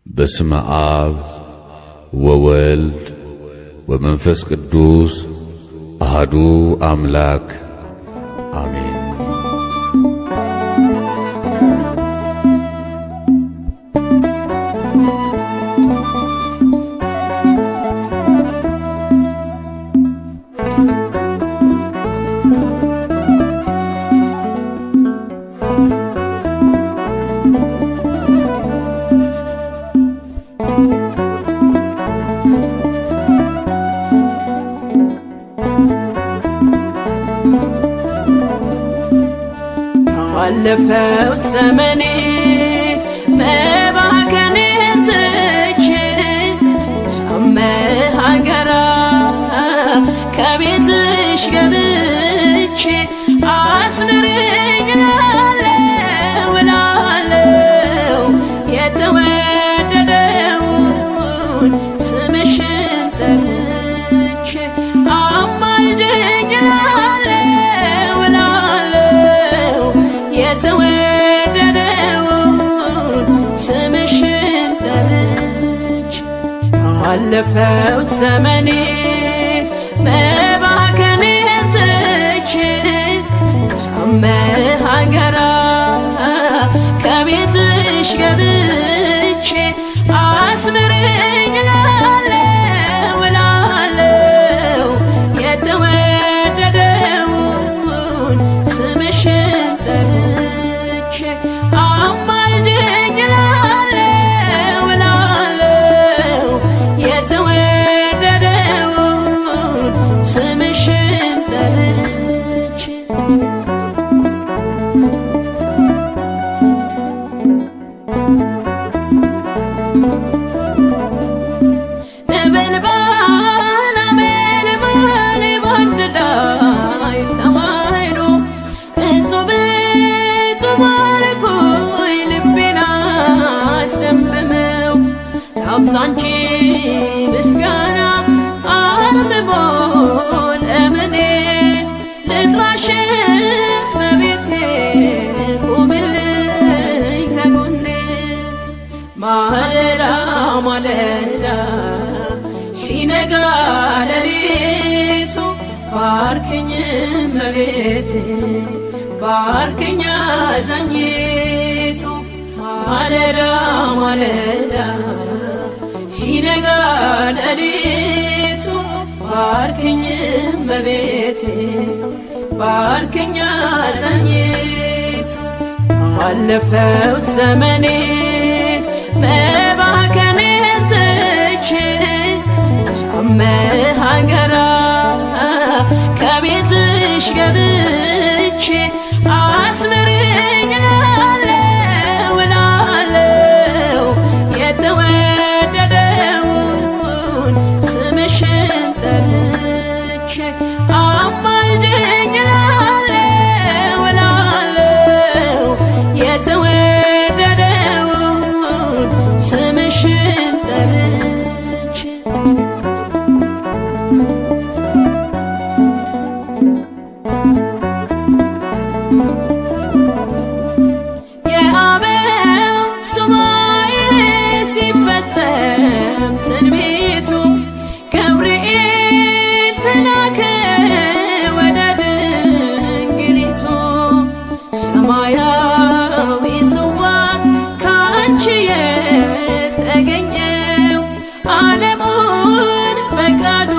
በስመ አብ ወወልድ ወመንፈስ ቅዱስ አሐዱ አምላክ አሜን። ባለፈው ዘመኔ መባከኔን ትቼ ከመሃገራ ከቤትሽ ገብቼ አስምሪኝ እላለሁ የተወደደውን ስምሽን ጠርቼ አማልጅኝ የተወደደውን ስምሽን ጠርቼ ባለፈው ዘመኔ መባከኔን ትቼ ከመሃገራ ከቤትሽ ገብቼ አስምሪኝ እላለሁ የተወደደውን ስምሽን ጠርቼ አማልጅኝ እላለሁ የተወደደውን ስምሽን ጠርቼ ነበልባል ነበልባል ባንድ ላይ ተማይሎ እጹብ እጹብ አልኩኝ ልቤን አስደምመው ላብዛ እንጂ ምስጋና አርምሞ ለምኔ ልጥራሽ እመቤቴ ቁምልኝ ከጎኔ ማለዳ ማለዳ ሲነጋ ሌሊቱ ባርክኝ እመቤቴ ባርክኝ አዛኝቱ ማለዳ ማለዳ ሲነጋ ሌሊቱ ባርክኝ እመቤቴ ባርክኝ አዛኝቱ ባለፈው ዘመኔ መባከኔን ትቼ ከመሃገራ ከቤትሽ ገብቼ አስምሪኝ እላለሁ የተወደደውን ስምሽን ጠርቼ አማልጅኝ እላለሁ የተወደደውን ስምሽን ጠርቼ የአበው ሱባዔ ሲፈጸም ትንቢቱ ገብርኤል ተላከ ወደ ድንግሊቱ ሰማያዊ ጽዋ ካንቺ የተገኘው ዓለሙን በቃሉ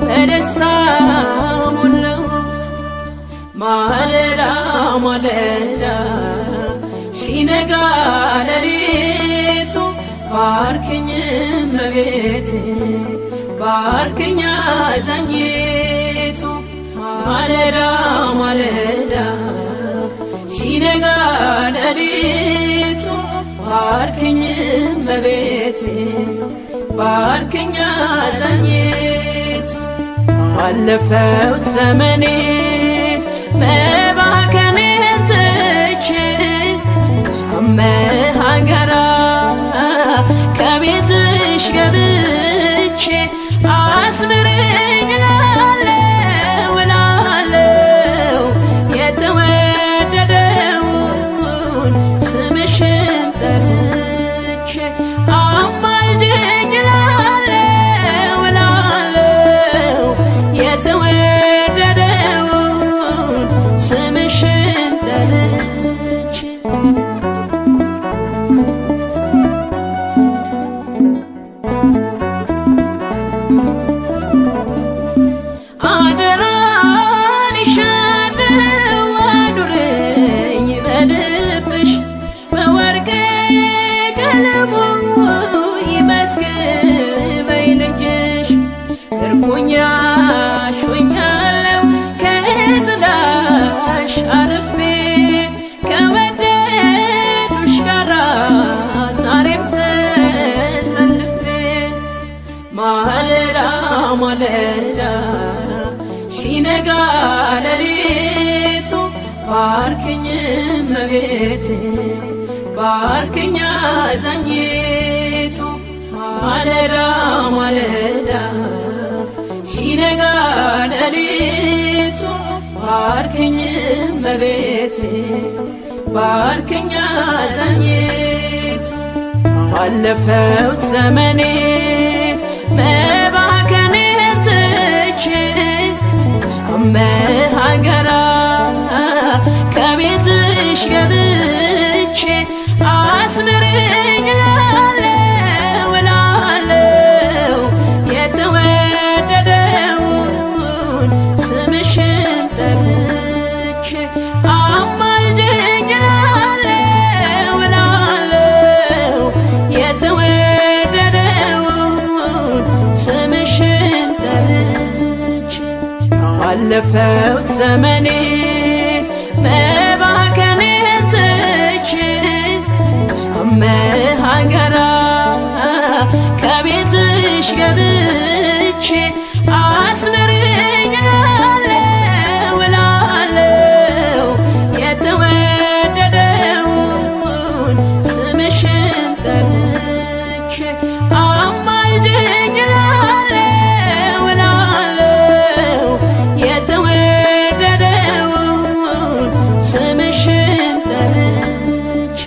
በደስታ ሞላው ማለዳ ማለዳ ሲነጋ ሌሊቱ ባርክኝ እመቤቴ ባርክኝ አዛኝቱ ማለዳ ማለዳ ሲነጋ ሌሊቱ ባርክኝ እመቤቴ ባርክኝ አዛኝቱ ባለፈው ዘመኔ መባከኔን ትቼ ከመሃገራ ከቤትሽ ገብቼ አስምሪኝ እላለሁ የተወደደውን ስምሽን ጠርቼ ያስገበኝ ልጅሽ እርኩኛሽ ሆኛለሁ ከጥላሽ አርፌ ከወደዱሽ ጋራ ዛሬም ተሰልፌ ማለዳ ማለዳ ሲነጋ ሌሊቱ ባርክኝ እመቤቴ ባርክኝ አዛኝቱ ማለዳ ማለዳ ሲነጋ ሌሊቱ ባርክኝ እመቤቴ ባርክኝ አዛኝቱ ባለፈው ዘመኔ መባከኔን ትቼ አመሃገራ ከቤትሽ ገብቼ አስምረኝ እላለሁ እላለሁ የተወደደውን ስምሽን ጠርቼ አማልጅኝ እላለሁ እላለሁ የተወደደውን ስምሽን ጠርቼ አለፈው ዘመኔን መባከኔን ትቼ አመሃገራ ከቤትሽ ገብቼ አስምረኝ እላለሁ እላለሁ የተወደደውን ስምሽን ጠርቼ አማልጅኝ እላለሁ እላለሁ የተወደደውን ስምሽን ጠርቼ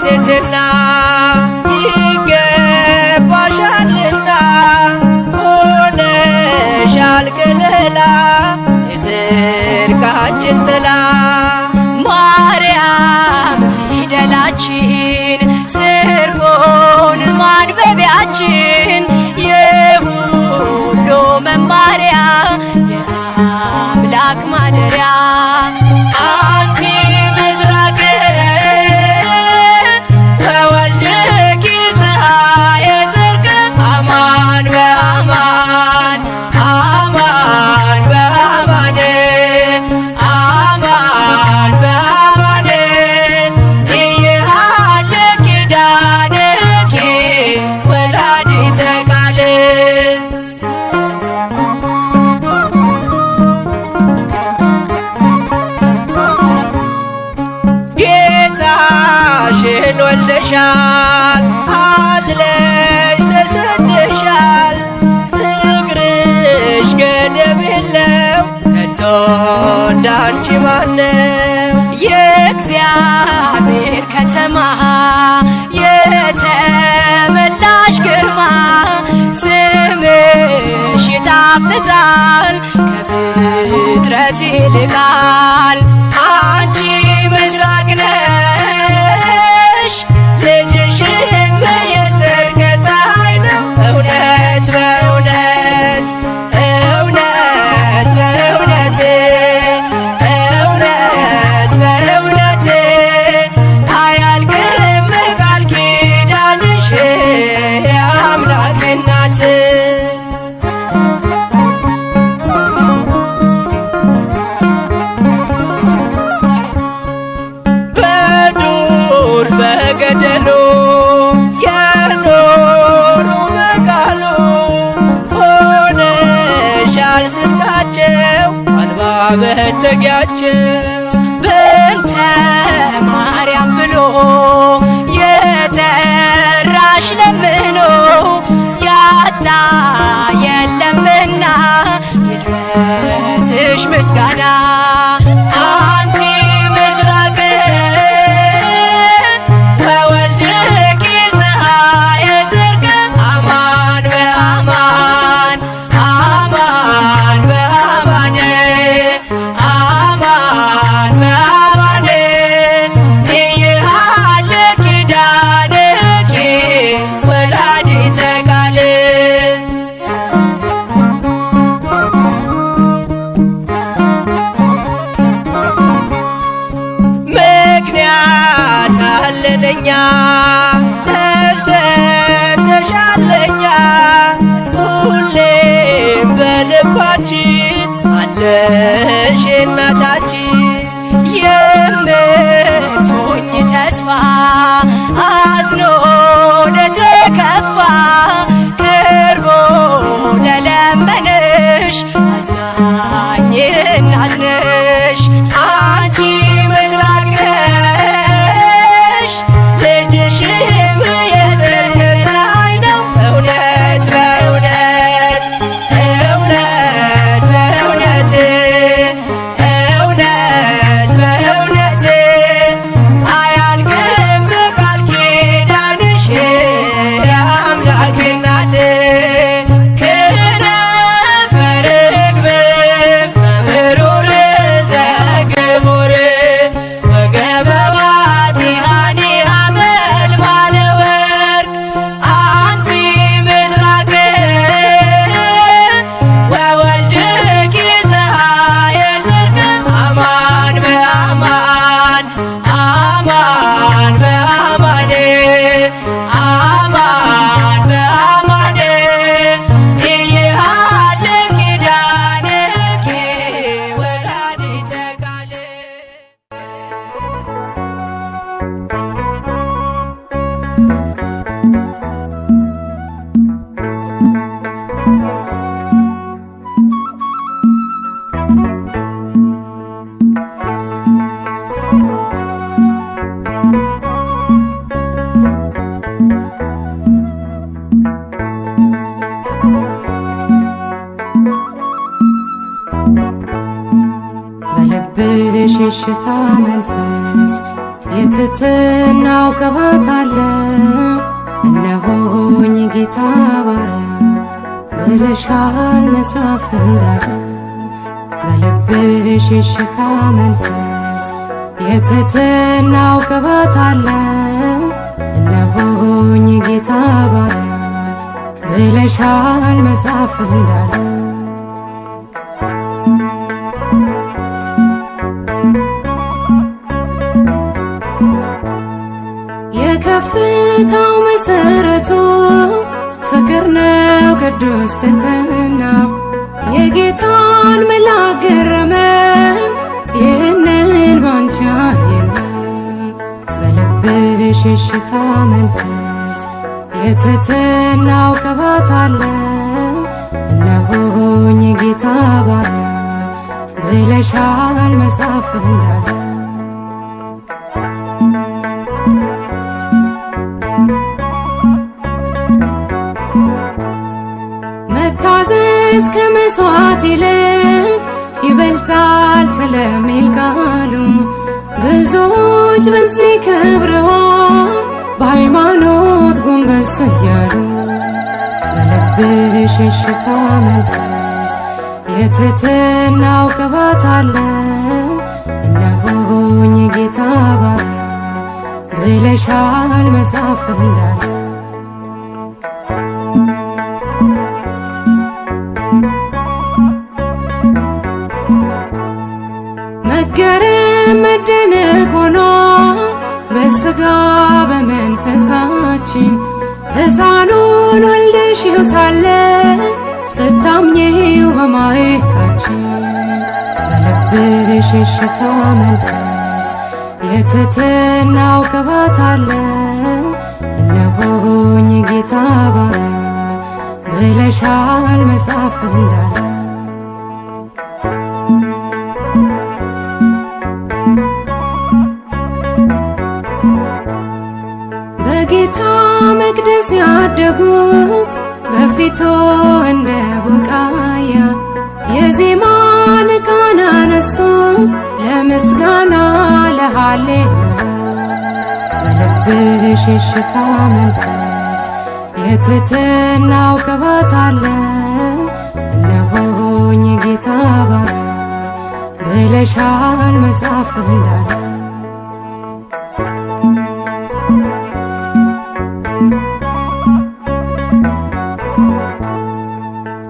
ትሕትና ይገባሻልና ሆነሻል ከለላ የጽድቃችን ጥላ ማርያም ፊደላችን ጽድቁን ማንበቢያችን የሁሉ መማሪያ የአምላክ ማደሪያ አንቲ ምስራቅ በወልድኪ ፀሐየ ጽድቅ አማን በአማን አማን በአማን አማን በአማን እየሃለኪ ወልደሻል አዝለሽ ተሰደሻል ፍቅርሽ ገደብ የለው ከቶ እንዳንቺ ማነው የእግዚአብሔር ከተማ የተመላሽ ግርማ ስምሽ ይጣፍጣል ከፍጥረት ይልቃል አንቺ ምስራቅ ነሽ ልጅሽም የጽድቅ ፀሐይ ነው እውነት በእውነት እውነት በእውነት እውነት በእውነት አያልቅም ቃል ኪዳንሽ የአምላክ እናት በዱር በገደሉ የኖሩ በቃሉ ሆነሻል ስንቃቸው አልባ መጠጊያቸው በእንተ ማርያም ብሎ የጠራሽ ለምኖ ያጣ የለምና ይድረስሽ ምስጋና አንቲ ምስራቅ ወወልድኪ ፀሐየ ጽድቅ አማን በአማን አማን በአማን አማን በአማን ይሃለ ኪዳንኪ ወላዲተ ቃል ምክንያት አለለኛ ተሰጥተሻለኛ ሁሌም በልባችን አለሽ እናታችን የምትሆኝ ተስፋ አዝኖ ለተከፋ ቀርቦ ለለመነሽ አዛኝ እናት ነሽ አንቺ ምስራቅ ነሽ ልጅሽም የጽድቅ ፀሐይ ነው እውነት በእውነት እውነት በእውነት እውነት በእውነት አያልቅም ቃል ኪዳንሽ የአምላክ እናት ክነፈ ርግብ በምሩር ዘግቡር ወገበባቲሃኒ ሐመልማለ ወርቅ አንቲ ምስራቅ ወወልድኪ ፀሐየ ጽድቅ አማን በአማን አማን በአማን አማን በአማን ይሃለ ኪዳንኪ ወላዲተ ቃል በልብሽ የሽታ መንፈስ የትትናው ቅባት አለ እነሆኝ ጌታ ባሪያ ብለሻል መጽሐፍ እንዳለ በልብሽ የሽታ መንፈስ የትትናው ቅባት አለ እነሆኝ ጌታ ባሪያ ብለሻል መጽሐፍ እንዳለ የከፍታው መሰረቱ ፍቅር ነው ቅዱስ ትሕትና የጌታን መልአክ ገረመ ይህንን ባንቺ አየና በልብሽ የሽታ መንፈስ የትሕትናው ቅባት አለ እነሆኝ ጌታ ባሪያ ብለሻል መጽሐፍ እንዳለ መቅደስ ከመስዋዕት ይልቅ ይበልጣል ስለሚል ቃሉ ብዙዎች በዚህ ከብረዋል በሃይማኖት ጎንበስ እያሉ። በልብሽ የሽታ መንፈስ የትሕትናው ቅባት አለ። እነሆኝ ጌታ ባሪያ ብለሻል መጽሐፍ እንዳለ። መገረም መደነቅ ሆኖ በሥጋ በመንፈሳችን ሕፃኑን ወልደሽው ሳለ ስታምኚው በማየታችን። በልብሽ የሽታ መንፈስ የትሕትናው ቅባት አለ። እነሆኝ ጌታ ባሪያ ብለሻል መጽሐፍ እንዳለ። በጌታ መቅደስ ያደጉት በፊቱ እንደ ቡቃያ የዜማን ቃና አነሱ ለምስጋና ለሃሌሉያ። በልብሽ የሽታ መንፈስ የትሕትናው ቅባት አለ። እነሆኝ ጌታ ባሪያ ብለሻል መጽሐፍ እንዳለ።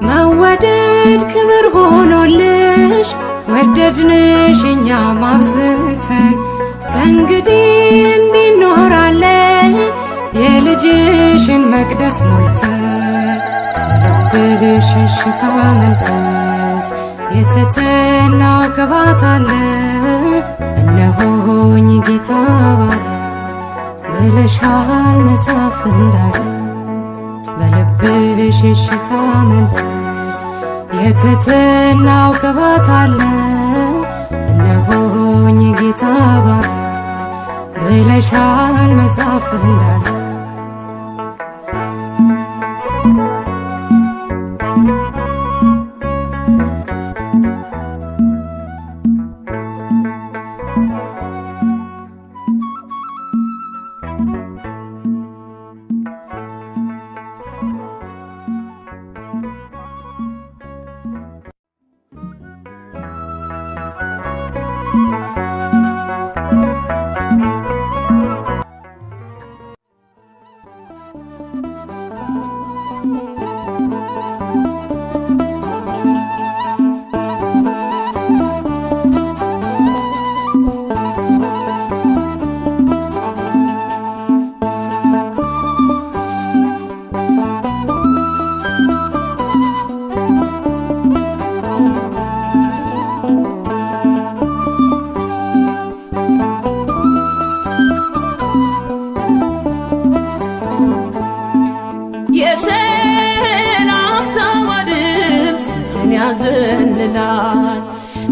መወደድ ክብር ሆኖልሽ ወደድንሽ እኛም አብዝተን ከእንግዲህ እንዲኖራለን የልጅሽን መቅደስ ሞልተን። በልብሽ የሽታ መንፈስ የትሕትናው ቅባት አለ። እነሆኝ ጌታ ባሪያ ብለሻል መጽሐፍ እንዳለ። በልብሽ የሽታ መንፈስ የትሕትናው ቅባት አለ። እነሆኝ ጌታ ባሪያ ብለሻል መጽሐፍ እንዳለ። ያዘልላል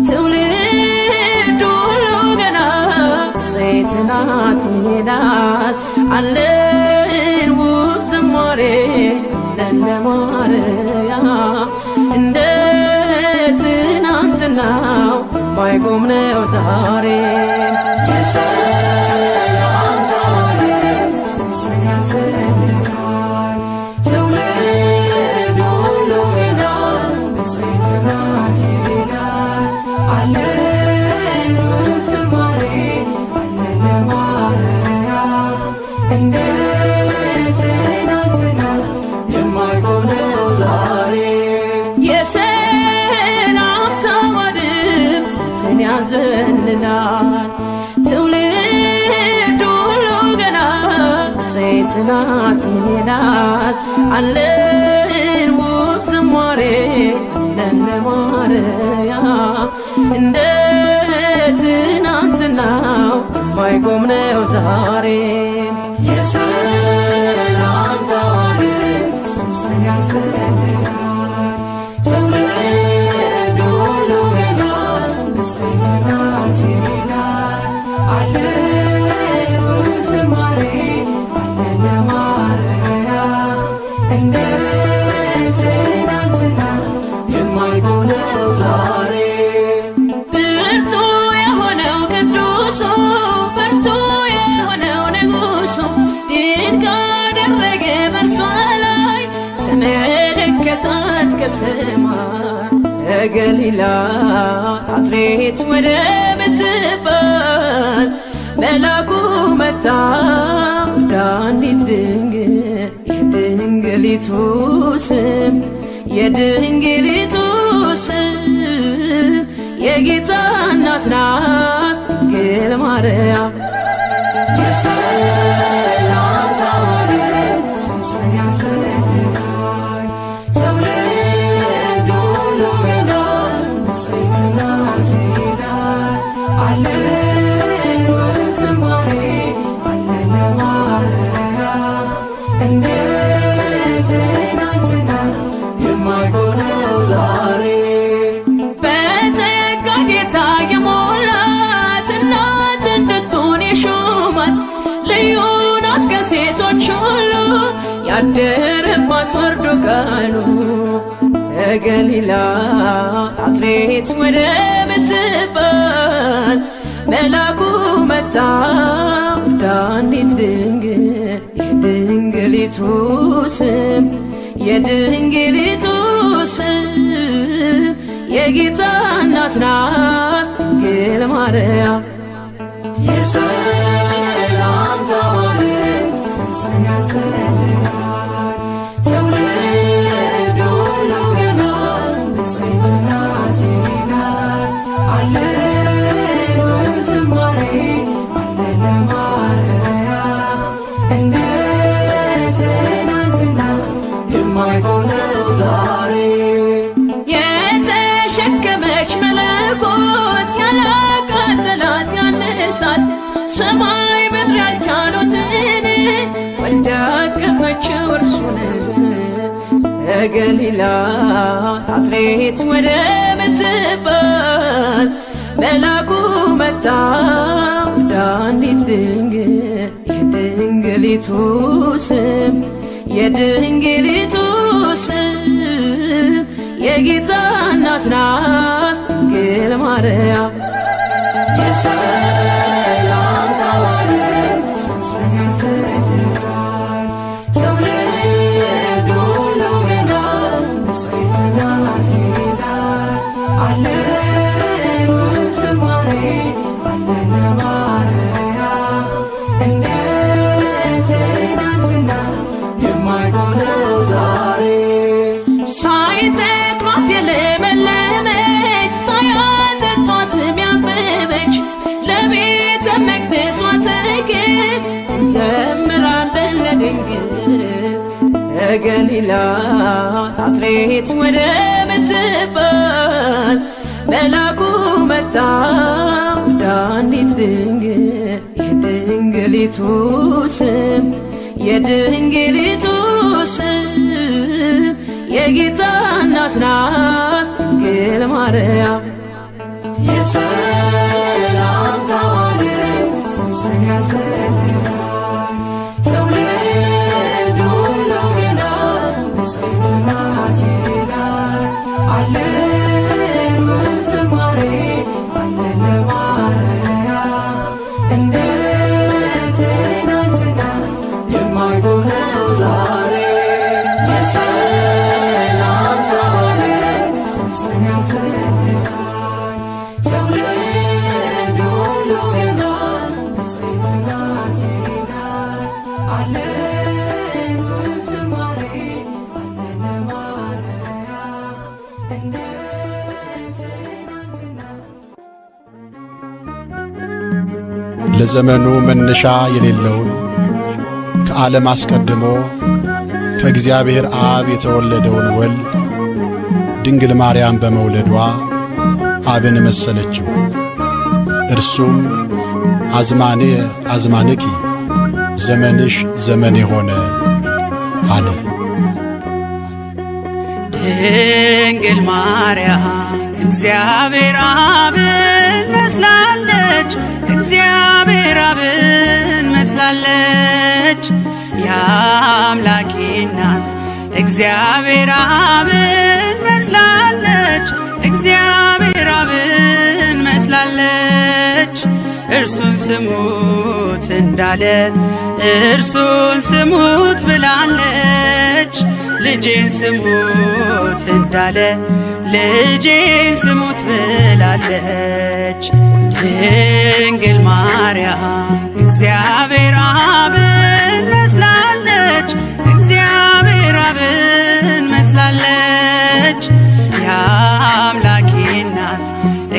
ትውልድ ሁሉ ገና ዘይትን ናት ይላል አለን ውብ ዝማሬ ለማርያም እንደ ትናንትናው የማይቆም ነው ዛሬ ያዘልላል ትውልድ ሁሉ ገና ዘይትን ናት ይላል አለን ውብ ዝማሬ ለማርያም እንደ ትናንትናው የማይቆም ነው ዛሬ የሰላም ታሪክ ኢየሱስን ያዘልላል ተመለከታት ከሰማይ ገሊላ ናዝሬት ወደ ምትባል መልአኩ መጣ ወደ አንዲት ድንግል የድንግሊቱ ስም የድንግሊቱ ስም የጌታ እናት ናት ድንግል ማርያም። የሰላምታ ማርያም ጽንስን ያንሰራል ትውልድ ሁሉ ይላል መስዋዕት ናት ይላል አለን ወዝማሬ አለን ለማርያም እንደ ትናንትና የማይሆነው ዛሬ በጸጋ ጌታ የሞላት እናት እንድትሆን የሾማት ልዩ ናት ከሴቶች ሁሉ ያደረባት ወርዶ ቃሉ ገሊላ ናዝሬት ወደ ምትባል መልአኩ መጣ ወደ አንዲት ድንግል የድንግሊቱ ስም የድንግሊቱ ስም የጌታ እናት ናት ድንግል ማርያም። የሰላምታ ማርያም ጽንስን ያንሰራል ትውልድ ሁሉ ይላል መስዋዕት ናት ይላል አለን ወዝማሬ አለን ለማርያም እንደ ትናንትና የማይሆነው ዛሬ የተሸከመች መለኮት ያላቃጠላት ያነሳት ሰማይ ምድር ያልቻሉትን ወልዳ አቀፈችው እርሱን ገሊላ ናዝሬት ወደ ምትባል መልአኩ መጣ ወደ አንዲት ድንግል የድንግሊቱ ስም የድንግሊቱ ስም የጌታ እናት ናት ድንግል ማርያም። የሰላምታ ማርያም ጽንስን ያንሰራል ትውልድ ሁሉ ይላል መስዋዕት ናት ይላል አለን ወዝማሬ አለን ለማርያም እንደ ትናንትና የማይሆነው ዛሬ ሳይተክሏት የለመለመች ሳያጠጧት ያበበች ለቤተ መቅደሷ ተክል እንዘምራለን ለድንግል ገሊላ ናዝሬት ወደ ምትባል መልአኩ መጣ ወደ አንዲት ድንግል የድንግሊቱ ስም የድንግሊቱ ስም የጌታ እናት ናት ድንግል ማርያም። የሰላምታ ማርያም ጽንስን ያንሰራል ትውልድ ሁሉ ይላል መስዋዕት ናት ይላል አለን ወዝማሬ አለን ለማርያም እንደ ትናንትና የማይሆነው ዛሬ የሰላምታ ማርያም ጽንስን ያንሰራል ትውልድ ሁሉ ይላል መስዋዕት ናት ይላል አለን ወዝማሬ አለን ለማርያም እንደ ትናንትና ለዘመኑ መነሻ የሌለውን ከዓለም አስቀድሞ ከእግዚአብሔር አብ የተወለደውን ወልድ ድንግል ማርያም በመውለዷ አብን መሰለችው። እርሱም አዝማኔ አዝማንኪ ዘመንሽ ዘመኔ ሆነ አለ። ድንግል ማርያም እግዚአብሔር አብን መስላለች እግዚአብሔር አብን መስላለች የአምላኬ እናት እግዚአብሔር አብን መስላለች እግዚአብሔር አብን መስላለች እርሱን ስሙት እንዳለ እርሱን ስሙት ብላለች ልጄን ስሙት እንዳለ ልጄን ስሙት ብላለች። ድንግል ማርያም እግዚአብሔር አብን መስላለች፣ እግዚአብሔር አብን መስላለች። የአምላኬ እናት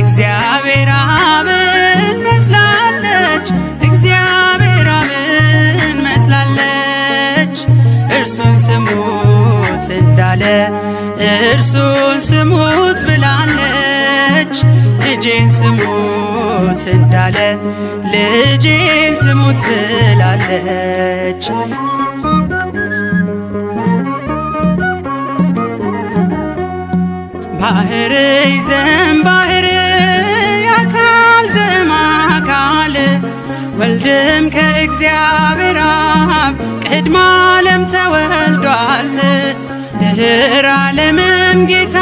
እግዚአብሔር አብን መስላለች፣ እግዚአብሔር አብን መስላለች። እርሱን ስሙት እንዳለ እርሱን ስሙት ብላለች። ልጄን ስሙት እንዳለ ልጄን ስሙት ብላለች። ባህር ይዘን ባህር አካል ዘእምአካል ወልድም ከእግዚአብሔር አብ ቅድመ ዓለም ተወልዷል። ድኅረ ዓለምም ጌታ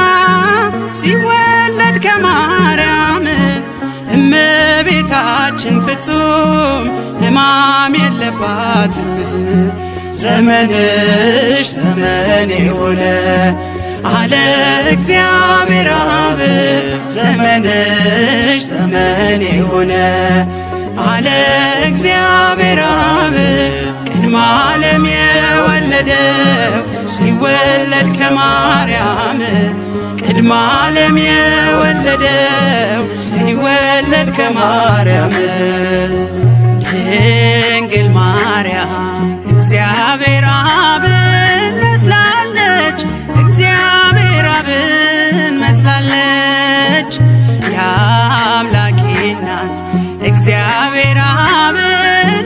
ሲወለድ ከማርያም እመቤታችን ፍጹም ሕማም የለባትም። ዘመንሽ ዘመን የሆነ አለ እግዚአብሔር አብ፣ ዘመንሽ ዘመን የሆነ አለ እግዚአብሔር አብ። ቅድመ ዓለም የወለደው ሲወለድ ከማርያም ቅድመ ዓለም የወለደው ሲወለድ ከማርያም። ድንግል ማርያም እግዚአብሔር አብን መስላለች፣ እግዚአብሔር አብን መስላለች። የአምላኬ እናት እግዚአብሔር አብን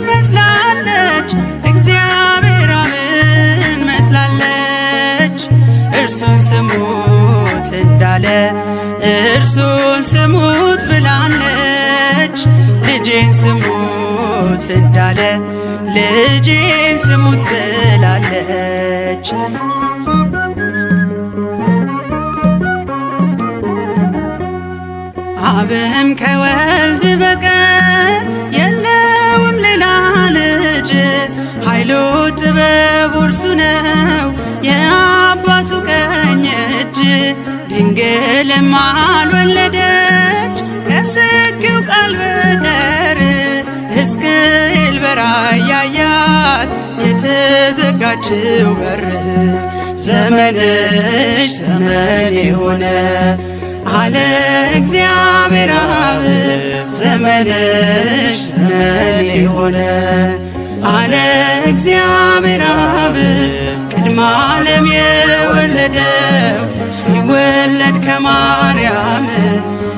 መስላለች፣ እግዚአብሔር አብን መስላለች። እርሱን ስሙት እንዳለ እርሱን ስሙት ብላለች። ልጄን ስሙት እንዳለ ልጄን ስሙት ብላለች። አብም ከወልድ በቀር የለውም ሌላ ልጅ፣ ኃይሉ ጥበቡ እርሱ ነው የአባቱ ቀኝ እጅ። ድንግልም አልወለደች ከስጊው ቃል በቀር፣ ሕዝቅኤል በራእይ ያያት የተዘጋችው በር። ዘመንሽ ዘመን የሆነ አለ እግዚአብሔር አብ፣ ዘመንሽ ዘመን የሆነ አለ እግዚአብሔር አብ። ቅድመ ዓለም የወለደው ሲወለድ ከማርያም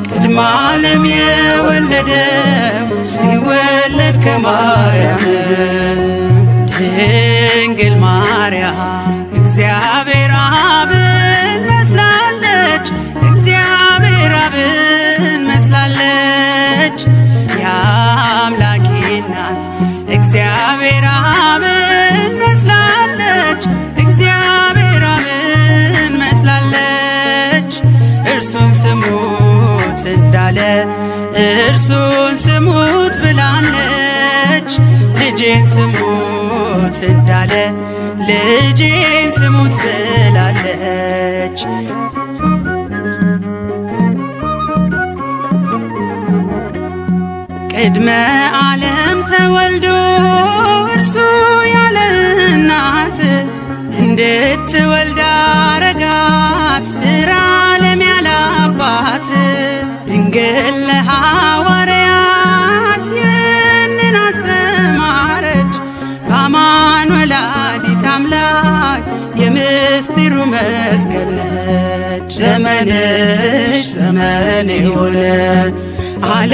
ቅድመ ዓለም የወለደው ሲወለድ ከማርያም። ድንግል ማርያም እግዚአብሔር አብን መስላለች፣ እግዚአብሔር አብን መስላለች። የአምላኬ እናት እግዚአብሔር አብን መስላለች፣ እግዚአብሔር አብን መስላለች። እርሱን ስሙት እንዳለ እርሱን ስሙት ብላለች። ልጄን ስሙት እንዳለ ልጄን ስሙት ብላለች። ቅድመ ዓለም ተወልዶ እርሱ ያለ እናት እንድትወልድ አረጋት ድኅረ ዓለም ያለ አባት። ድንግል ለሐዋርያት ይህንን አስተማረች፣ በአማን ወላዲተ አምላክ የምስጢሩ መስቀል ነች። ዘመንሽ ዘመን የሆነ አለ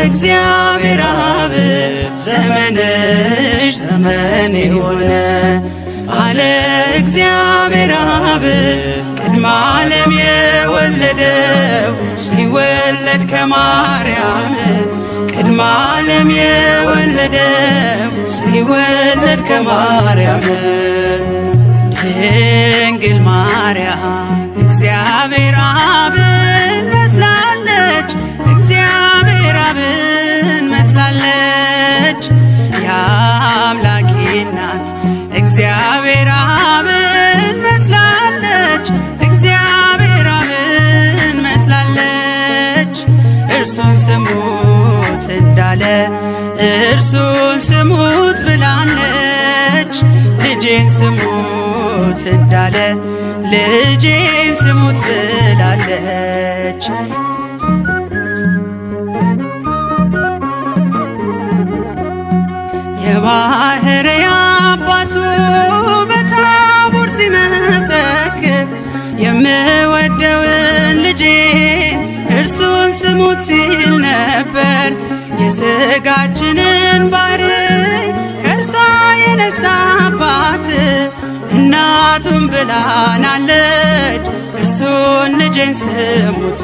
እግዚአብሔር አብ፣ ዘመንሽ ዘመን የሆነ አለ እግዚአብሔር አብ። ቅድመ ዓለም የወለደው ሲወለድ ከማርያም ቅድመ ዓለም የወለደው ሲወለድ ከማርያም። ድንግል ማርያም እግዚአብሔር አብን መስላለች፣ እግዚአብሔር አብን መስላለች። የአምላኬ እናት እግዚአብሔር አብን መስላለች፣ እርሱን ስሙት እንዳለ እርሱን ስሙት ብላለች። ልጄን ስሙት እንዳለ ልጄን ስሙት ብላለች። የባሕርይ አባቱ በታቦር ሲመሰክር የምወደውን ልጄን እርሱን ስሙት ሲል ነበር። የሥጋችንን ባሕርይ ከእርሷ የነሳባት እናቱን ብላናለች እርሱን ልጄን ስሙት።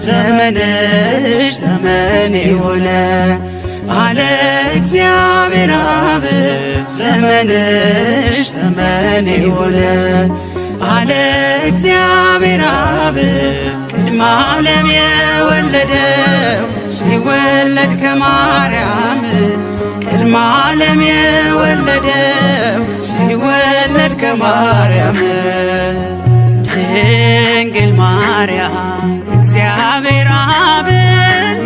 ዘመንሽ ዘመኔ ሆነ አለ እግዚአብሔር አብ። ዘመንሽ ዘመኔ ሆነ አለ እግዚአብሔር አብ። ቅድመ ዓለም የወለደው ሲወለድ ከማርያም ቅድመ ዓለም የወለደው ሲወለድ ከማርያም ድንግል ማርያም እግዚአብሔር አብን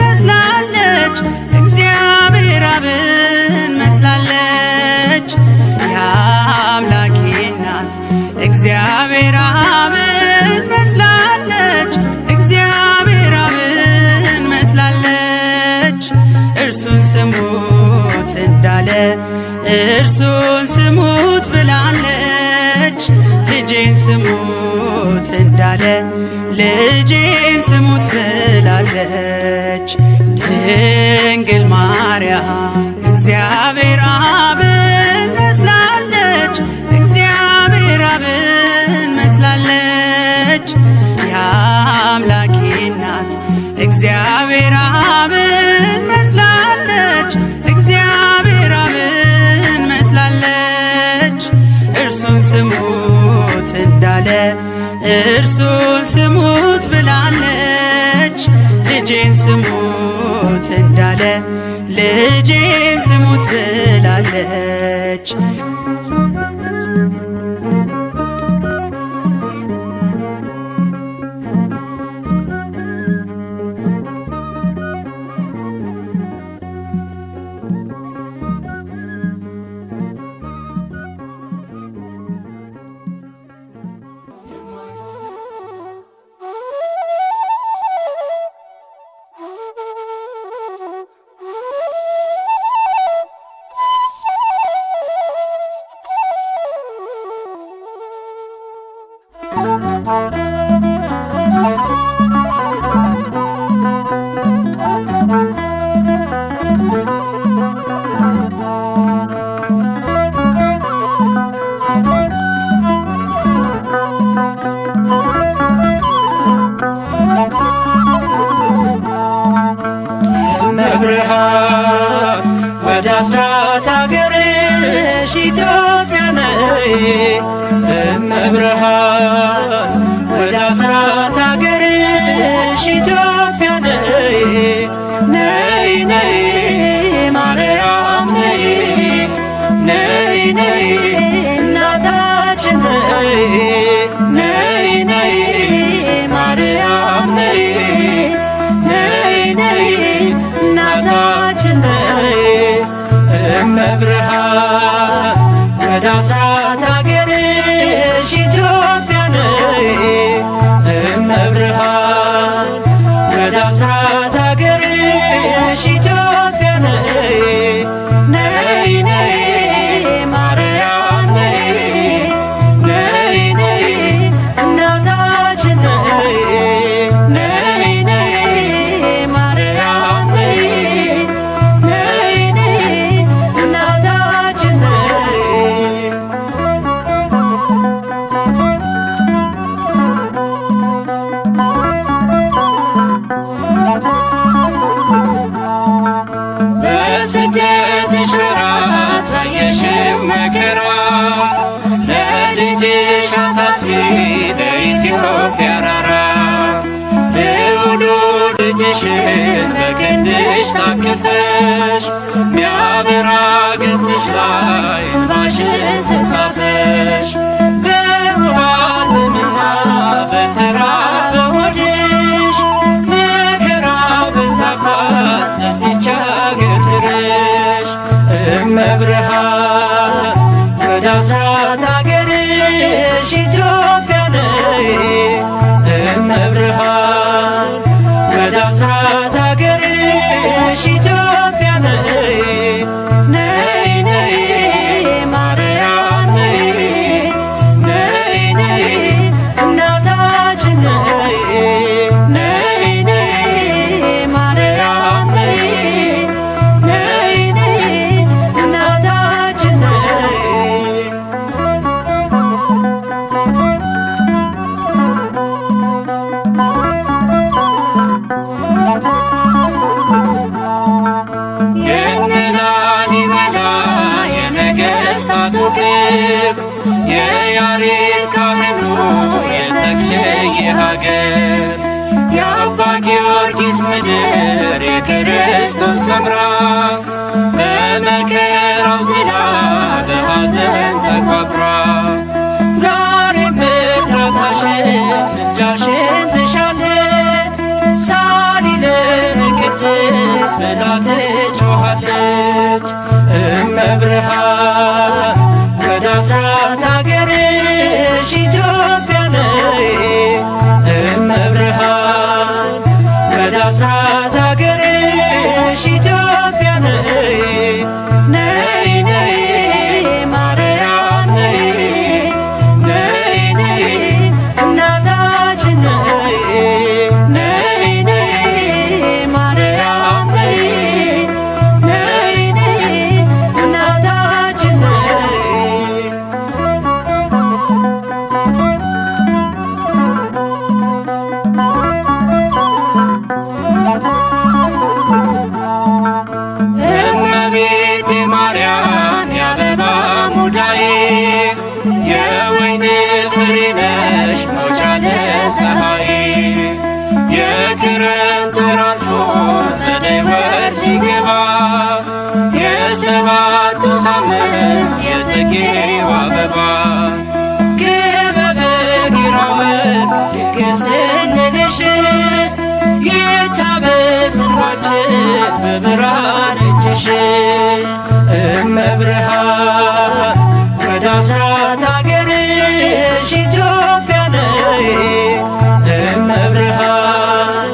መስላለች። እግዚአብሔር አብን መስላለች። የአምላኬ እናት እግዚአብሔር አብን መስላለች። እግዚአብሔር አብን መስላለች። እርሱን ስሙት እንዳለ እርሱን ስሙት ብላለች። ልጄን ስሙት እንዳለ ልጄን ስሙት ብላለች። ድንግል ማርያም እግዚአብሔር አብን መስላለች። እግዚአብሔር አብን መስላለች። የአምላኬ እናት እግዚአብሔር አብን መስላለች። እግዚአብሔር አብን መስላለች። እርሱን ስሙት እንዳለ እርሱን ስሙት ብላለች። ልጄን ስሙት እንዳለ ልጄን ስሙት ብላለች። መብርሃን ወደ አስራት አገርሽ ኢትዮጵያ ነይ። መብርሃን ወደ አስራት አገርሽ ኢትዮጵያ ነይ። ነይ ነይ ማርያም ነይ ነይ ነይ እናታችን ነይ ነይ ነይ ማርያም ነይ ነይ ነይ እናታችን ነይ። እመብርሃን ወደ አስራት አገርሽ ኢትዮጵያ ነይ። እመብርሃን ወደ አስራት አገርሽ ኢትዮጵያ ነይ ነይ ነይ ማርያም ነይ ነይ ነይ እናታችን ነይ ነይ ነይ ማርያም ነይ ነይ ነይ እናታችን ነይ። በስደትሽ ወራት ባየሽው መከራ ለልጅሽ አሳስቢ ለኢትዮጵያ ራራ። ልዑሉ ልጅሽን በክንድሽ ታቅፈሽ ሚያበራ ገጽሽ ላይ እንባሽን ስታፈሽ በውሃ ጥምና በተራበ ሆድሽ መከራ ወደ አስራት አገርሽ ኢትዮጵያ ነይ እመብርሃን ወደ አስራት አገርሽ ኢትዮጵያ ነይ ነይ ነይ ማርያም ነይ ነይ ነይ እናታችን ነይ ነይ ነይ ማርያም ነይ ነይ ነይ እናታችን ነይ የላሊበላ የነገሥታቱ ክብር የያሬድ ካህኑ የተክልየ ሀገር የአባ ጊዮርጊስ ምድር የክርስቶስ ሰምራ በመከራው ዝላ በሐዘን ተቋቁራ ዛሬ ምድራታሽን ምልጃሽን ትሻለች ሳሊለነ ቅድስት ብላ ትጮኻለች እመብርሃን ወደ አስራት አገርሽ ኢትዮጵያ ነይ እመብርሃን ወደ አስራት አገርሽ ኢትዮጵያ ነይ ነይ ነይ ማርያም ነይ ነይ ነይ እናታችን ነይ ነይ ነይ ማርያም ነይ ነይ ነይ እናታችን ነይ እመቤቴ ማርያም የአበባ ሙዳዬ የወይን ፍሬ ነሽ መውጫ ለፀሐይ የክረምት ወር አልፎ ጸደይ ወር ሲገባ የሰባቱ ሳምንት የጽጌው አበባ ክበበ ጊራወን ድግስ እንልሽ ይታበስ እንባችን በብርሃን እጅሽ እመብርሃን ወደ አስራት አገርሽ ኢትዮጵያ ነይ እመብርሃን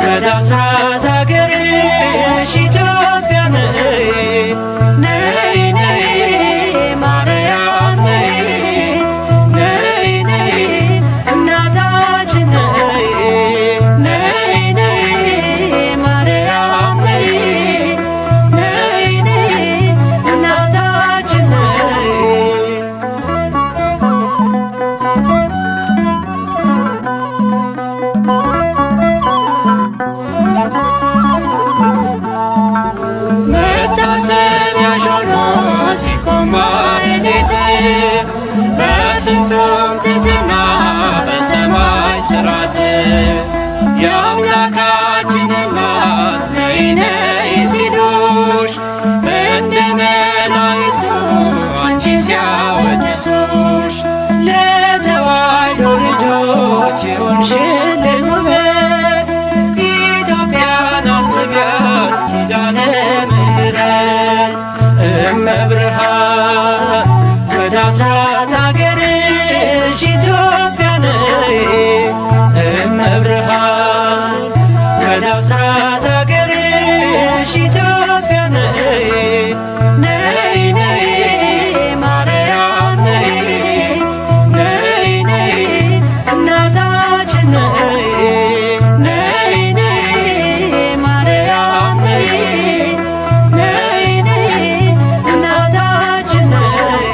ወደ አስራት አገርሽ ኢትዮጵያ ነይ ነይ ነይ ማርያም ነይ ነይ ነይ እናታችን ነይ ነይ ነይ ማርያም ነይ ነይ ነይ እናታችን ነይ መታሰቢያሽ ሆኖ ሲቆም ማኅሌት በፍጹም ትሕትና በሰማይ ሥርዓት የአምላካችን እናት ነይ ነይ ሲሉሽ እንደ መላእክቱ አንቺ ሲያወድሱሽ ለተዋሕዶ ልጆች የሆንሽልን ውበት ኢትዮጵያን አስቢያት ኪዳነ ምሕረት እመብርሃን ወደ አስራት አገርሽ ኢትዮጵያ ነይ እመብርሃን ወደ አስራት አገርሽ ኢትዮጵያ ነይ ነይ ነይ ማርያም ነይ ነይ ነይ እናታችን ነይ ነይ ነይ ማርያም ነይ ነይ ነይ እናታችን ነይ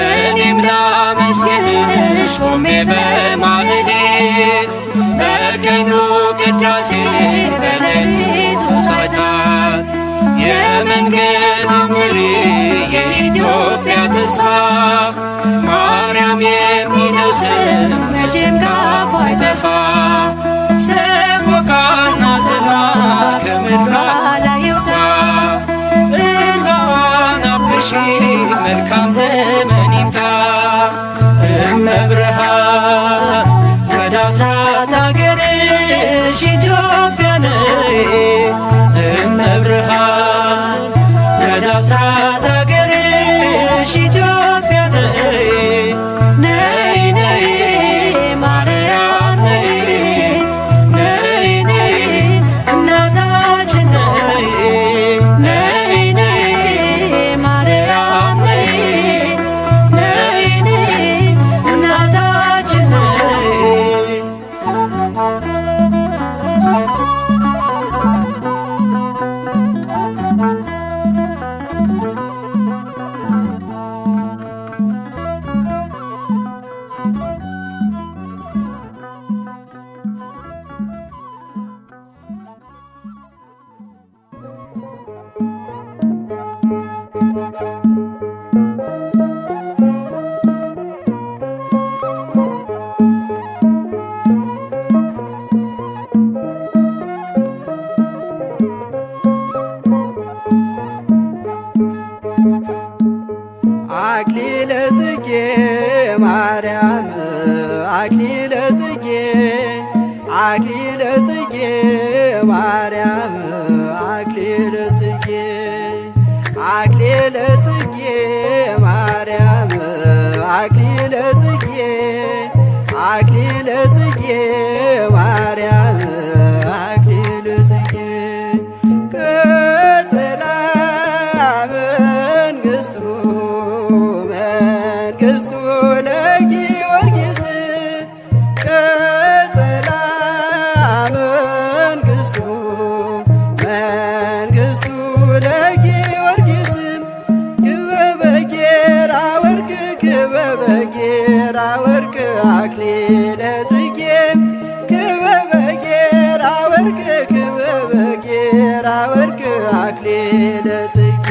እኔም ላመስግንሽ ቆሜ በማኅሌት በቀኑ ቅዳሴ በሌሊቱ ሰዓታት የመንገድ መሪ የኢትዮጵያ ተስፋ ማርያም የሚለው ስም መቼም ካፏ አይጠፋ ሰቆቃና ዝላ ከምድሯ ላይ ይውጣ እንባዋን አብሺ መልካም ዘመን ይምጣ እመብርሃን ወደ ጽጌ አክሊለ ጽጌ ማርያም አክሊለ ጽጌ አክሊለ ጽጌ ማርያም አክሊለ ጽጌ አክሊለ ጽጌ ማርያም አክሊለ ጽጌ ቀጸላ መንግሥቱ መንግሥቱ ለጊዮርጊስ ቀጸላ መንግሥቱ መንግሥቱ ለጊዮርጊስ ክበበ ጌራ ወርቅ ክበበ ጌራ ወርቅ አክሊለ ጽጌ ክበበ ጌራ ወርቅ ክበበ ጌራ ወርቅ አክሊለ ጽጌ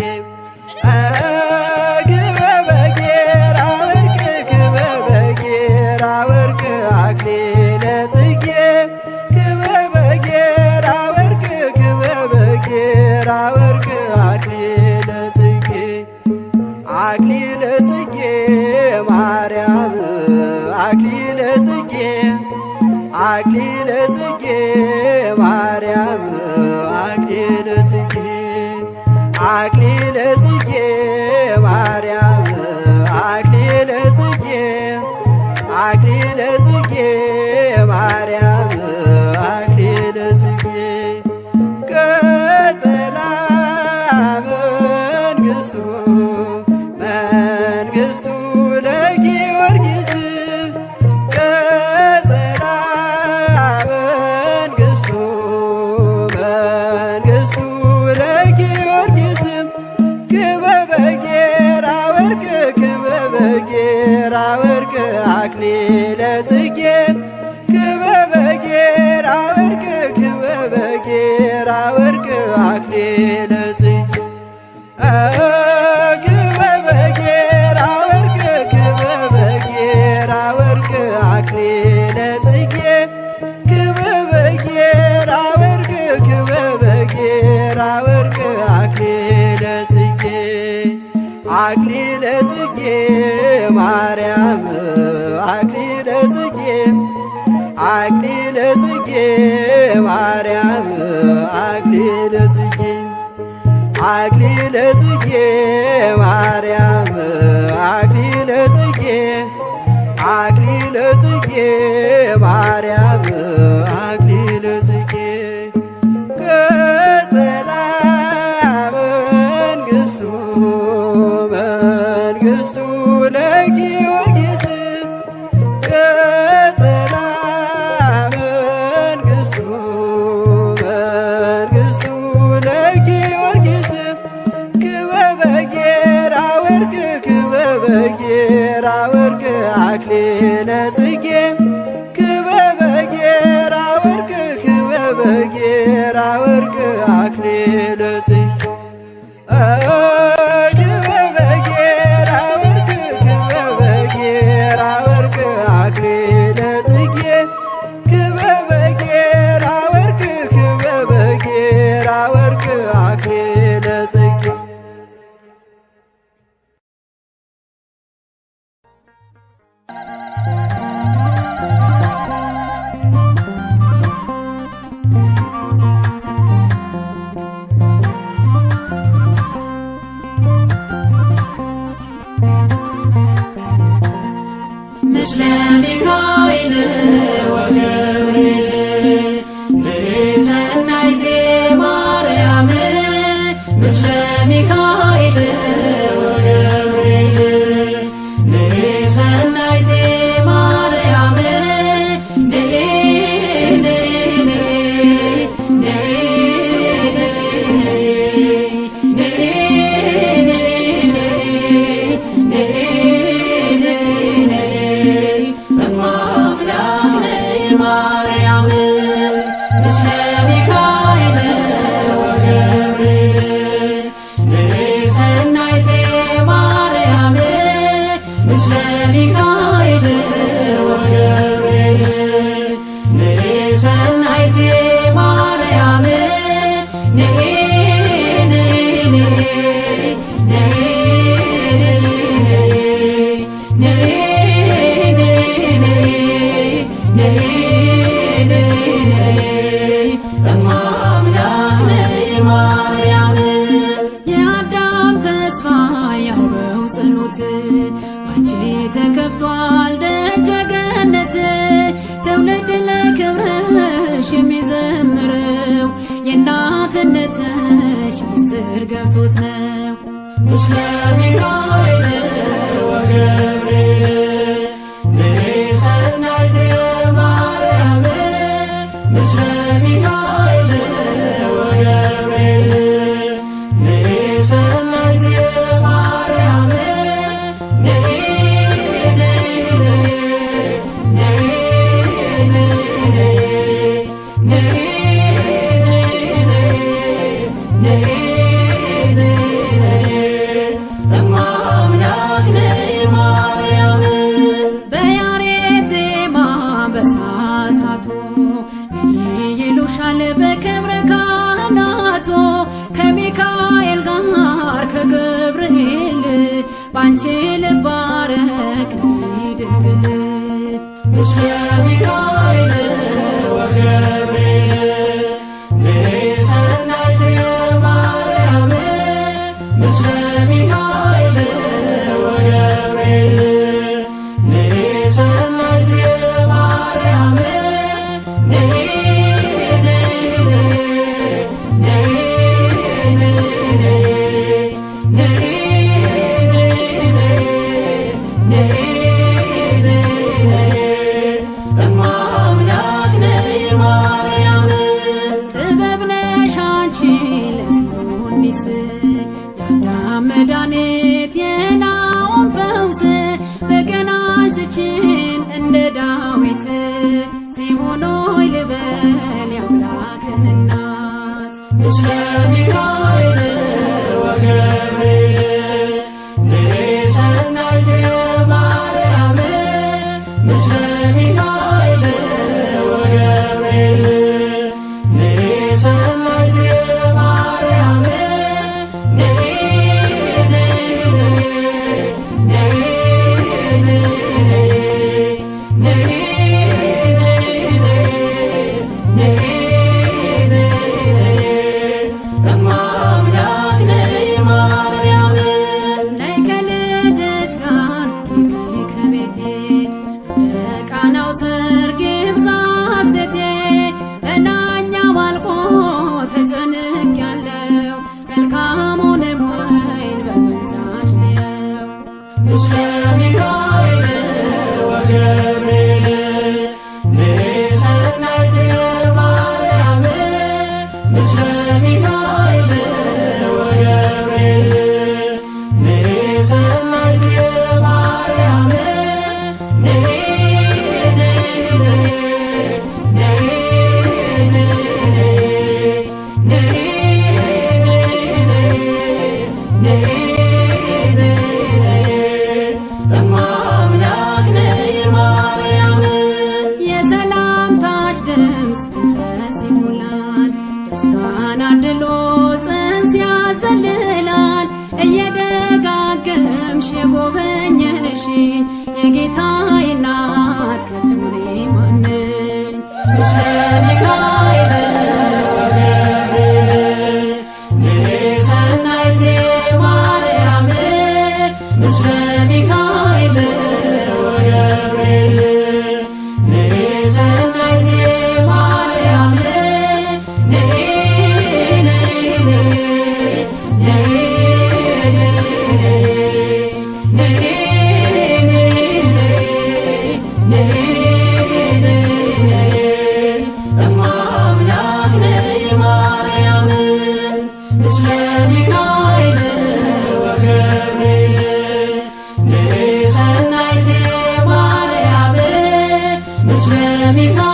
ክበበ ጌራ ወርቅ ክበበ ጌራ ወርቅ አክሊለ ጽጌ ክበበ ጌራ ወርቅ ክበበ ጌራ ወርቅ አክሊለ ጽጌ አክሊለ ጽጌ ማርያም አክሊለ ጽጌ አክሊለ ጽጌ ማርያም አክሊለ ጽጌ አክሊለ ጽጌ ማርያም አክሊለ ጽጌ አክሊለ ጽጌ ማርያም አክሊለ ጽጌ ቀጸላ መንግሥቱ መንግሥቱ ለጊዮርጊስ ቀጸላ መንግሥቱ መንግሥቱ ለጊዮርጊስ ክበበ ጌራ ወርቅ ክበበ ጌራ ወርቅ አክሊለ ጽጌ ክበበ ጌራ ወርቅ ክበበ ጌራ ወርቅ አክሊለ ጽጌ ክበበ ጌራ ወርቅ ክበበ ጌራ ወርቅ አክሊለ ጽጌ ክበበ ጌራ ወርቅ ክበበ ጌራ ወርቅ አክሊለ ጽጌ አክሊለ ጽጌ ማርያም አክሊለ ጽጌ አክሊለ ጽጌ ማርያም አክሊለ ጽጌ አክሊለ ጽጌ ማርያም አክሊለ ጽጌ አክሊለ ጽጌ ማርያም አክሊለ ጽጌ ቀጸላ መንግሥቱ መንግሥቱ ለጊዮርጊስ ቀጸላ መንግሥቱ መንግሥቱ ለጊዮርጊስ ክበበ ጌራ ወርቅ ክበበ ጌራ ወርቅ አክሊለ ጽጌ ክበበ ጌራ ወርቅ ክበበ ጌራ ወርቅ አክሊለ ጽጌ ክበበ ጌራ ወርቅ ክበበ ጌራ ወርቅ አክሊለ ጽጌ ክበበ ጌራ ወርቅ ክበበ ጌራ ወርቅ አክሊለ ጽጌ ምስለ ሚካኤል ወገብርኤል ንሰናይ ማርያም ምስለ ሚካኤል ወገብርኤል ንሰናይ ማርያም ማርያም ምስለ ሚካኤል ወገብርኤል ንሰናይቴ ማርያም ምስለ ሚካኤል ወገብርኤል ንሰናይቴ ማርያም የአዳም ተስፋ ያውበው ጸሎት ባንቺ ተከፍቷል ደጀ ገነት። ትውልድ ለክብርሽ የሚዘምረው የእናትነትሽ ምስጢር ገብቶት ነው። ምስለ ሚካኤል ወገብርኤል ንሰናይት ማርያም ምስለ ሚካኤል ወገብርኤል ንሰናይት ማርያም በያሬድ ዜማ በሰዓታቱ ይሉሻል በክብረ ካህናቱ ከሚካኤል ጋር ከገብርኤል ባንቺ ልባረክ ድንግል ምስለ ሚካኤል ወገብርኤል ንሰናይት ማርያም ምስለ ሚካኤል ወገብርኤል ንሰናይት ማርያም ጥበብ ነሽ አንቺ ለሲኖኒስ የአዳም መድኃኒት የናኦም ፈውስ በገና አንስችን እንደ ዳዊት ጽዮኖይ ልበል የአምላክን እናት ምስለ ሚካኤል ወገብርኤል ንሰናይት ማርያም ምስለ ሚካኤል ወገብርኤል ንሰናይት ማርያም ነይ ከልጅሽ ጋር ግቢ ከቤቴ እንደ ቃናው ሰርግ ይብዛ ሐሴቴ መናኛው አልቆ ተጨንቄያለሁ መልካሙንም ወይን በመንዛሽ ልየው ምስለ ሚካኤል ወገብርኤል ንሰናይት ማርያም ምስለ ሚካኤል ወገብርኤል ንሰናይት ማርያም የሰላምታሽ ድምፅ መንፈስ ይሞላል ደስታን አድሎ ጽንስ ያዘልላል እየደጋገምሽ የጎበኘሽኝ የጌታዬ እናት ከቶ እኔ ማን ነኝ ምስለ ሚካኤል ወገብርኤል ንሰናይት ማርያም ምስለ ሚካኤል ወገብርኤል ንሰናይት ማርያም ምስለ ሚካኤል ወገብርኤል ንሰናይት ማርያም ምስለ ሚካኤል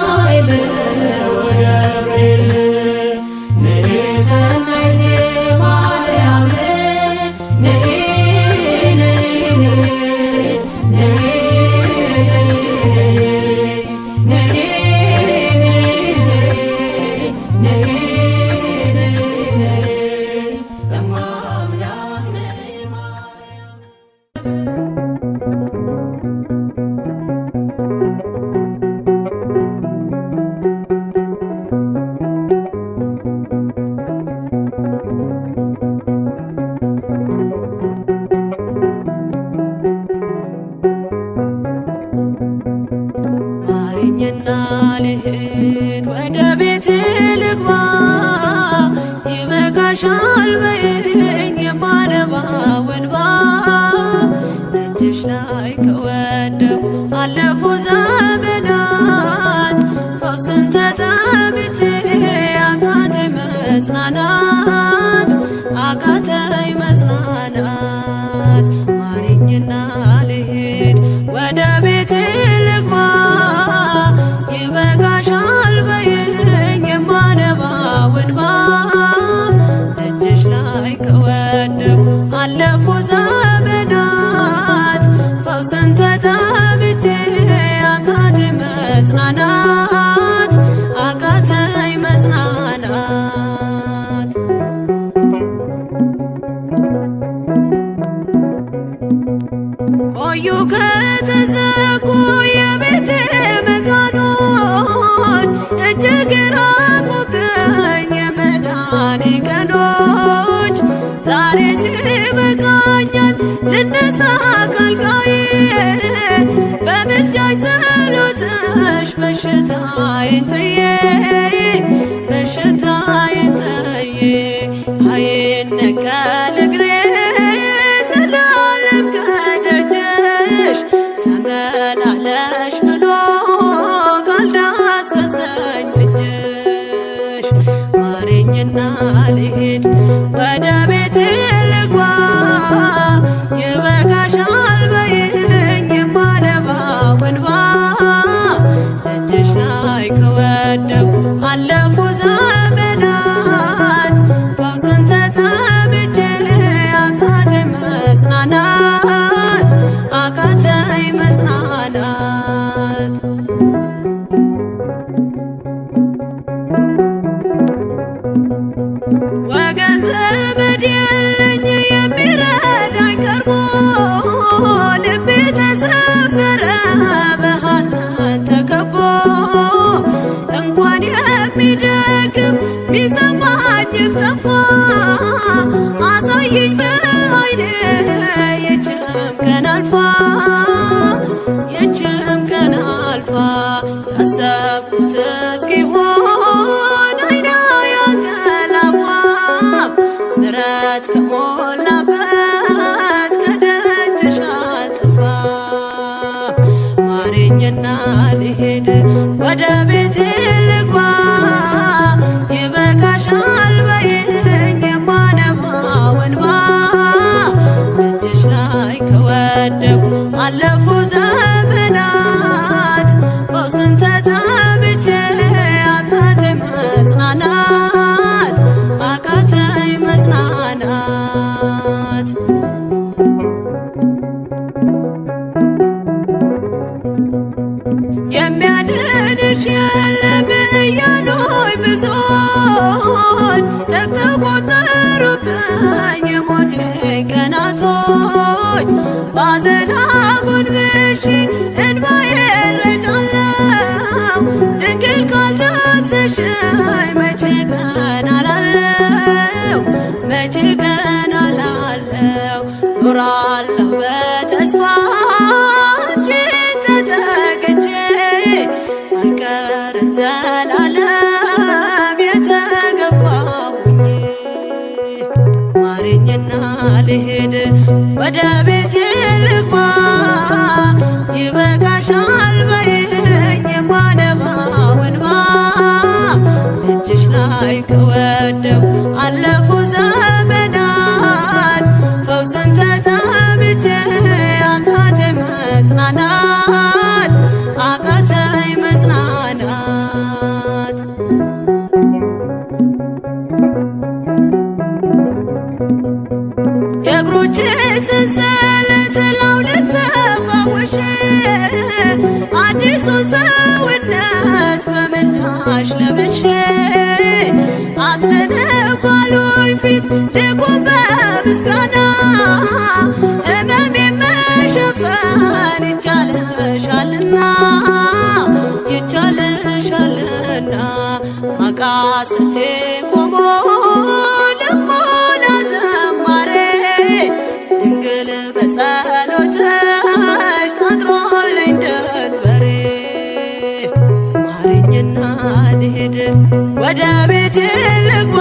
ልሂድ ወደ ቤቴ ልግባ ይበቃሻል በይኝ የማነባው እንባ ደጅሽ ላይ ከወደኩ አለፉ ዘመናት ፈውስን ተጠምቼ አቃተኝ መጽናናት አቃተኝ መጽናናት ማሪኝና ልሂድ ወደ ቤቴ ልግባ ይበቃሻል በይኝ የማነባው እንባ ደጅሽ ላይ ከወደኩ አለፉ ዘመናት ፈውስን ተጠምቼ አቃተኝ መጽናናት አቃተኝ መጽናናት ቆዩ ከተዘጉ የቤቴ መጋኖች እጅግ ራቁብኝ የመዳኔ ቀኖች ዛሬ ሲበቃኛል ልነሳ ካልጋዬ በምልጃሽ ጸሎትሽ በሽታዬን ጥዬ በሽታዬን ጥዬ አይነቀል እግሬ ዘላለም ከደጅሽ ተመላለሽ ብሎ ካልዳሰሰኝ እጅሽ ማረኝና ልሂድ ወደ ቤቴ ልግባ ይበቃሻል በይኝ የማነባው እንባ ደጅሽ ላይ ከወደኩ አለፉ ዘመናት ፈውስን ተጠምቼ አቃተኝ መጽናናት አቃተኝ መጽናናት ወገን ዘመድ የለኝ የሚረዳኝ ቀርቦ ልቤ ተሰበረ በሐዘን ተከቦ እንኳን የሚደግፍ ሚሰማኝም ጠፋ አሳየኝ በዓይኔ ይህችም ቀን አልፋ ይህችም ቀን አልፋ ያሰብኩት እስኪሆን አይና ያንቀላፋ ምሕረት ከሞላበት ከደጅሽ አልጠፋም ማረኝና ልሂድ ወደ ቤቴ ልግባ ይበቃሻል በይኝ የማነባው እንባ ደጅሽ ላይ ከወደኩ አለፉ ዘመናት ፈውስን ተጠምቼ አቃተኝ መጽናናት አቃተኝ መጽናናት የሚያድንሽ የለም እያሉኝ ብዙዎች ተቆጠሩብኝ የሞቴ ቀናቶች ባዘን አጎንብሼ እንባዬን ረጫለሁ ድንግል ካልዳሰሽኝ መቼ ቀን አላለው መቼ ቀን አላለው ኖራለሁ በተስፋ አንቺን ተጠግቼ አልቀርም ዘላለም የተገፋሁኝ ማረኝና ልሂድ ወደ ቤቴ ልግባ ይበቃሻል በይኝ የማነባው እንባ ደጅሽ ላይ ከወደኩ አለፉ ዘመናት ፈውስን ተጠምቼ አቃተኝ መጽናናት አቃተኝ መጽናናት የእግሮቼ ሰንሰለት ላውልቅ ተፈውሼ አዲሱን ሰውነት በምልጃሽ ለብሼ አትደነባሉኝ ፊት ልቁም በምስጋና ሕመሜን መሸፈን ይቻልሻልና ይቻልሻልና አቃሰቴ ቆሞ ልሞላ ዘማሬ ድንግል በጸሎትሽ ታጥሮልኝ ደንበሬ ማረኝ ልሂድ ወደ ቤቴ ልግባ